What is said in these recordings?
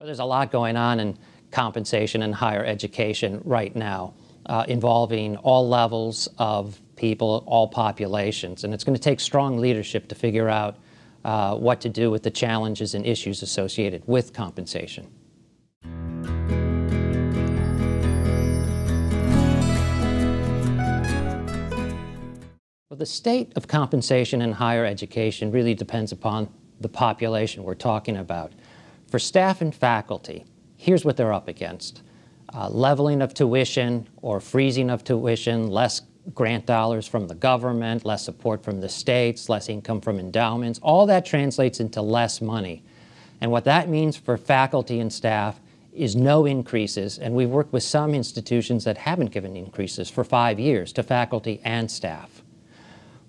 Well, there's a lot going on in compensation in higher education right now, involving all levels of people, all populations. And it's going to take strong leadership to figure out what to do with the challenges and issues associated with compensation. Well, the state of compensation in higher education really depends upon the population we're talking about. For staff and faculty, here's what they're up against. Leveling of tuition or freezing of tuition, less grant dollars from the government, less support from the states, less income from endowments. All that translates into less money. And what that means for faculty and staff is no increases, and we've worked with some institutions that haven't given increases for 5 years to faculty and staff.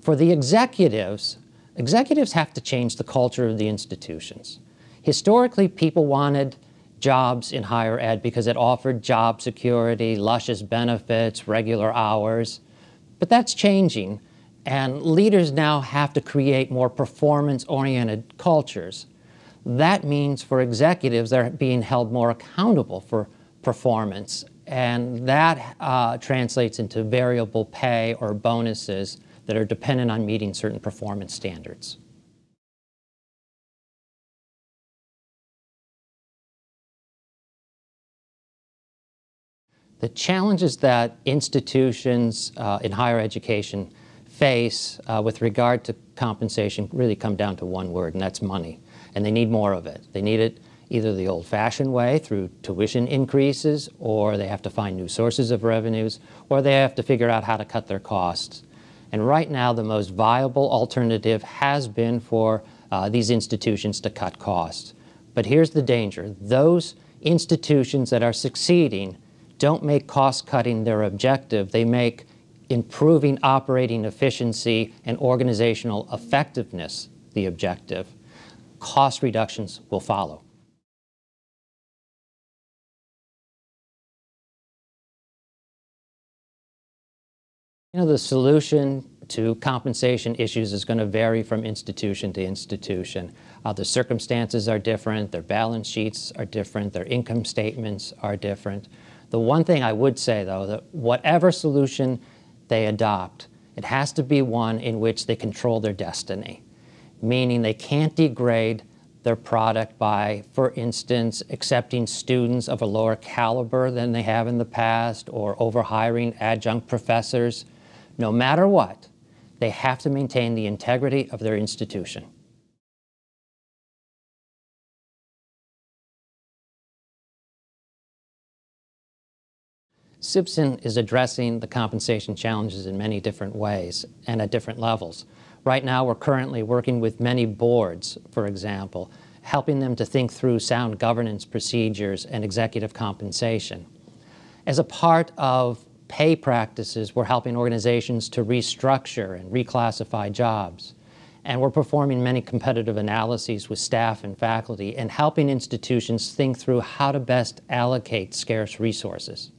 For the executives have to change the culture of the institutions. Historically, people wanted jobs in higher ed because it offered job security, luscious benefits, regular hours. But that's changing, and leaders now have to create more performance-oriented cultures. That means for executives, they're being held more accountable for performance, and that translates into variable pay or bonuses that are dependent on meeting certain performance standards. The challenges that institutions in higher education face with regard to compensation really come down to one word, and that's money. And they need more of it. They need it either the old-fashioned way through tuition increases, or they have to find new sources of revenues, or they have to figure out how to cut their costs. And right now, the most viable alternative has been for these institutions to cut costs. But here's the danger. Those institutions that are succeeding don't make cost-cutting their objective. They make improving operating efficiency and organizational effectiveness the objective. Cost reductions will follow. You know, the solution to compensation issues is going to vary from institution to institution. The circumstances are different, their balance sheets are different, their income statements are different. The one thing I would say, though, that whatever solution they adopt, it has to be one in which they control their destiny, meaning they can't degrade their product by, for instance, accepting students of a lower caliber than they have in the past or overhiring adjunct professors. No matter what, they have to maintain the integrity of their institution. Sibson is addressing the compensation challenges in many different ways and at different levels. Right now, we're currently working with many boards, for example, helping them to think through sound governance procedures and executive compensation. As a part of pay practices, we're helping organizations to restructure and reclassify jobs. And we're performing many competitive analyses with staff and faculty and helping institutions think through how to best allocate scarce resources.